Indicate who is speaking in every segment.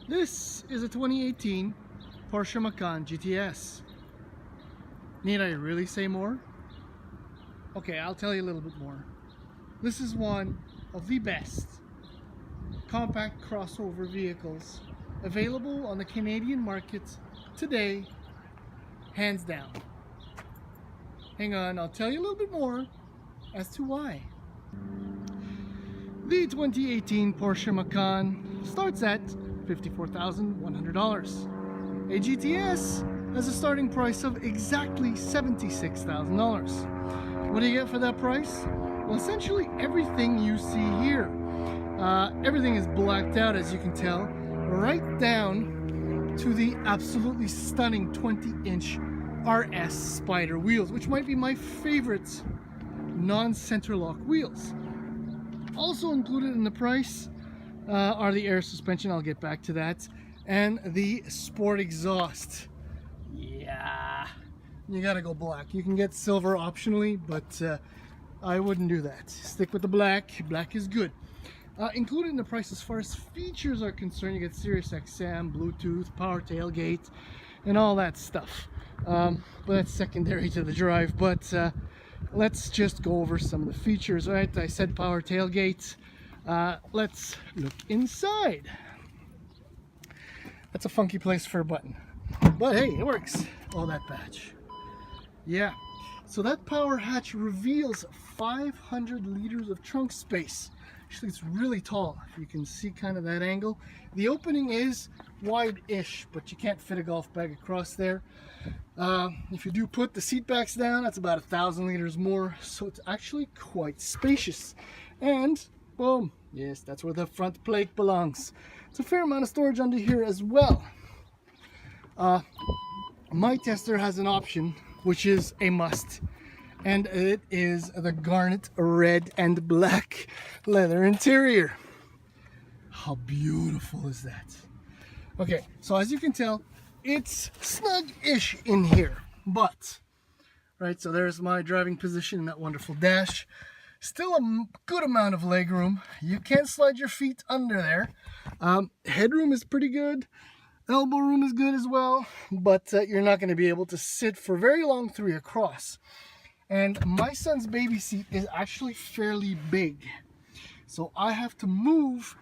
Speaker 1: This is a 2018 Porsche Macan GTS. Need I really say more? Okay, I'll tell you a little bit more. This is one of the best compact crossover vehicles available on the Canadian market today, hands down. Hang on, I'll tell you a little bit more as to why. The 2018 Porsche Macan starts at $54,100. A GTS has a starting price of exactly $76,000. What do you get for that price? Well, essentially everything you see here. Everything is blacked out, as you can tell, right down to the absolutely stunning 20-inch RS Spider wheels, which might be my favorite non-center lock wheels. Also included in the price are the air suspension, I'll get back to that, and the sport exhaust. Yeah, you gotta go black. You can get silver optionally, but I wouldn't do that. Stick with the black. Black is good. Included in the price as far as features are concerned, you get Sirius XM, Bluetooth, power tailgate, and all that stuff. But that's secondary to the drive. But let's just go over some of the features. Right, I said power tailgate. Let's look inside. That's a funky place for a button, but hey, it works. Oh, that badge. Yeah, so that power hatch reveals 500 liters of trunk space. Actually, it's really tall. You can see kind of that angle. The opening is wide-ish, but you can't fit a golf bag across there. If you do put the seat backs down, that's about 1,000 liters more, so it's actually quite spacious. And boom, yes, that's where the front plate belongs. It's a fair amount of storage under here as well. My tester has an option, which is a must, and it is the garnet red and black leather interior. How beautiful is that? Okay, so as you can tell, it's snug-ish in here, but right, so there's my driving position in that wonderful dash. Still a good amount of leg room. You can't slide your feet under there. Headroom is pretty good. Elbow room is good as well, but you're not going to be able to sit for very long three across. And my son's baby seat is actually fairly big, so I have to move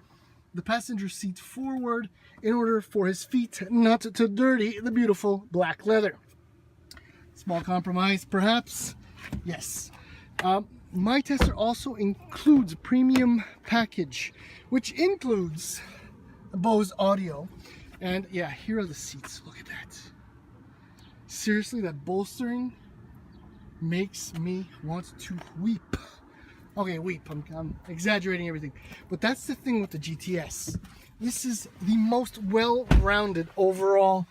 Speaker 1: the passenger seat forward in order for his feet not to dirty the beautiful black leather. Small compromise, perhaps? Yes. My tester also includes a premium package, which includes Bose audio. And yeah, here are the seats. Look at that. Seriously, that bolstering makes me want to weep. Okay, weep. I'm exaggerating everything. But that's the thing with the GTS. This is the most well-rounded overall.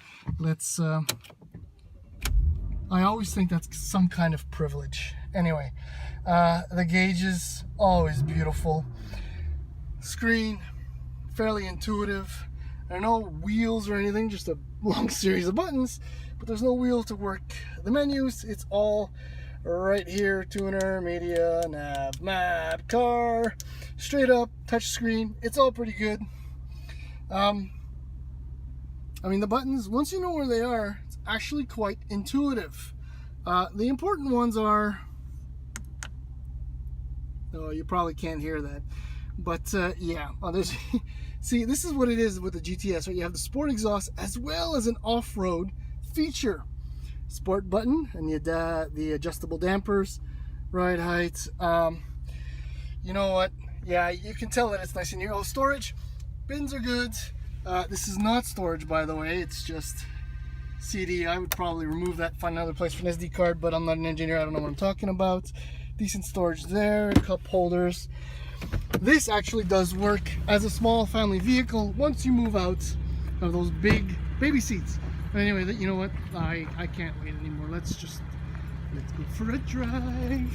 Speaker 1: I always think that's some kind of privilege. Anyway, the gauges, always beautiful. Screen, fairly intuitive. There are no wheels or anything, just a long series of buttons, but there's no wheel to work the menus. It's all right here: tuner, media, nav, map, car, straight up, touch screen. It's all pretty good. I mean, the buttons, once you know where they are, it's actually quite intuitive. The important ones are, oh, you probably can't hear that, but yeah, there's see, this is what it is with the GTS, right? You have the sport exhaust as well as an off-road feature. Sport button and the adjustable dampers, ride height. You know what? Yeah, you can tell that it's nice and new. Oh, storage bins are good. This is not storage, by the way. It's just CD. I would probably remove that, find another place for an SD card, but I'm not an engineer. I don't know what I'm talking about. Decent storage there. Cup holders. This actually does work as a small family vehicle once you move out of those big baby seats. But anyway, you know what? I can't wait anymore. Let's go for a drive.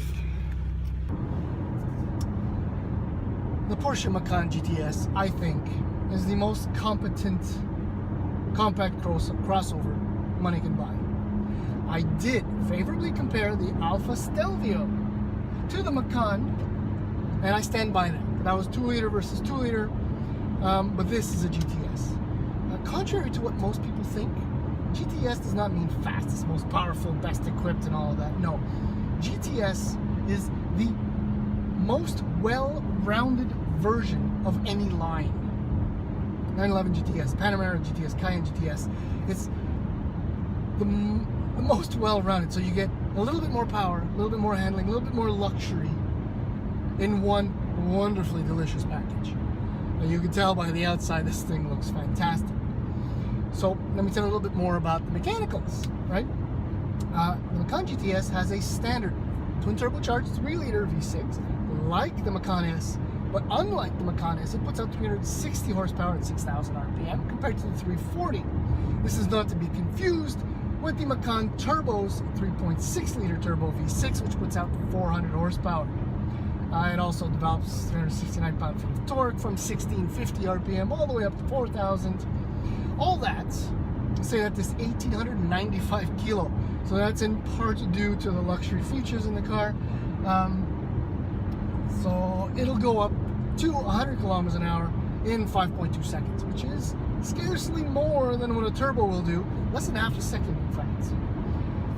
Speaker 1: The Porsche Macan GTS, I think, is the most competent compact crossover money can buy. I did favorably compare the Alfa Stelvio to the Macan, and I stand by that. That was 2 liter versus 2 liter, but this is a GTS. contrary to what most people think, GTS does not mean fastest, most powerful, best equipped, and all of that. No, GTS is the most well-rounded version of any line. 911 GTS, Panamera GTS, Cayenne GTS. It's the most well-rounded. So you get a little bit more power, a little bit more handling, a little bit more luxury in one wonderfully delicious package. You can tell by the outside this thing looks fantastic. So let me tell you a little bit more about the mechanicals, right? The Macan GTS has a standard twin turbocharged 3-liter V6 like the Macan S, but unlike the Macan S, it puts out 360 horsepower at 6,000 RPM compared to the 340. This is not to be confused with the Macan Turbo's 3.6-liter turbo V6, which puts out 400 horsepower. It also develops 369 pound-feet of torque from 1650 RPM all the way up to 4,000. All that to say that this 1,895 kilo, so that's in part due to the luxury features in the car. So it'll go up to 100 kilometers an hour in 5.2 seconds, which is scarcely more than what a turbo will do, less than half a second in fact.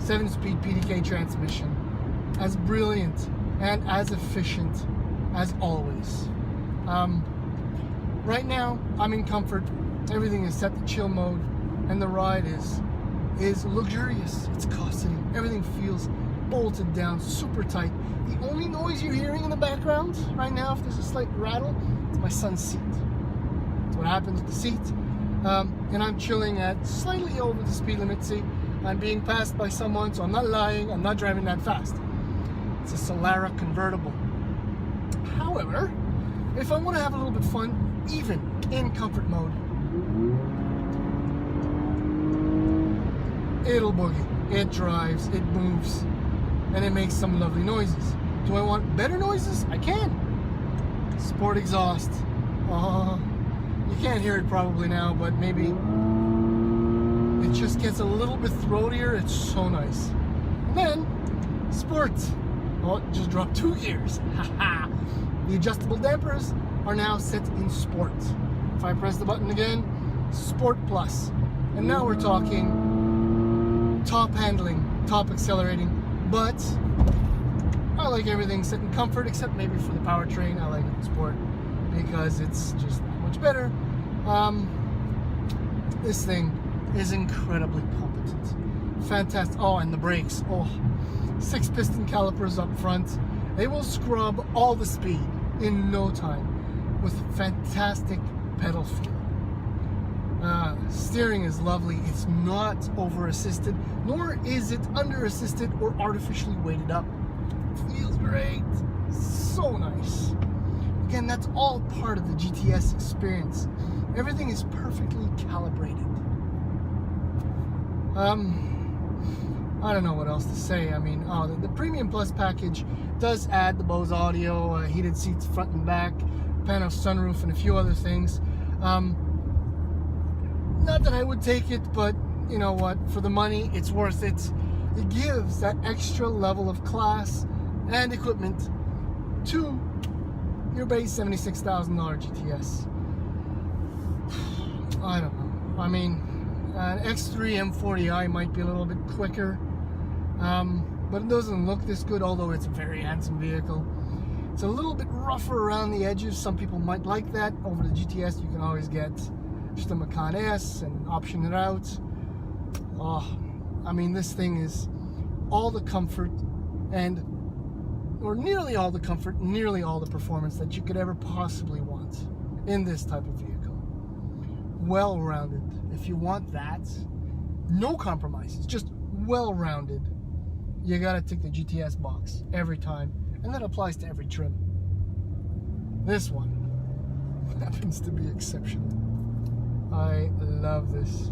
Speaker 1: 7-speed PDK transmission, as brilliant and as efficient as always. Right now I'm in comfort, everything is set to chill mode, and the ride is luxurious. It's custody, everything feels bolted down, super tight. The only noise you're hearing in the background right now, if there's a slight rattle, it's my son's seat. That's what happens with the seat. And I'm chilling at slightly over the speed limit. See, I'm being passed by someone, so I'm not lying, I'm not driving that fast. It's a Solara convertible. However, if I want to have a little bit of fun, even in comfort mode, it'll boogie. It drives, it moves, and it makes some lovely noises. Do I want better noises? I can. Sport exhaust. You can't hear it probably now, but maybe it just gets a little bit throatier. It's so nice. And then sport. Oh, it just dropped 2 gears. The adjustable dampers are now set in sport. If I press the button again, Sport Plus. And now we're talking top handling, top accelerating, but I like everything set in comfort except maybe for the powertrain. I like it in sport because it's just that much better. This thing is incredibly competent. Fantastic. Oh, and the brakes. Oh, 6 piston calipers up front. They will scrub all the speed in no time with fantastic pedal feel. Steering is lovely. It's not over assisted, nor is it under assisted or artificially weighted up. It feels great. So nice. Again, that's all part of the GTS experience. Everything is perfectly calibrated. I don't know what else to say. I mean, the Premium Plus package does add the Bose audio, heated seats front and back, pano sunroof, and a few other things. Not that I would take it, but you know what? For the money, it's worth it. It gives that extra level of class and equipment to your base $76,000 GTS. I don't know. I mean, an X3 M40i might be a little bit quicker, but it doesn't look this good, although it's a very handsome vehicle. It's a little bit rougher around the edges. Some people might like that. Over the GTS, you can always get just a Macan S and option it out. Oh, I mean, this thing is all the comfort or nearly all the comfort, nearly all the performance that you could ever possibly want in this type of vehicle. Well-rounded. If you want that, no compromises, just well-rounded, you gotta tick the GTS box every time, and that applies to every trim. This one happens to be exceptional. I love this.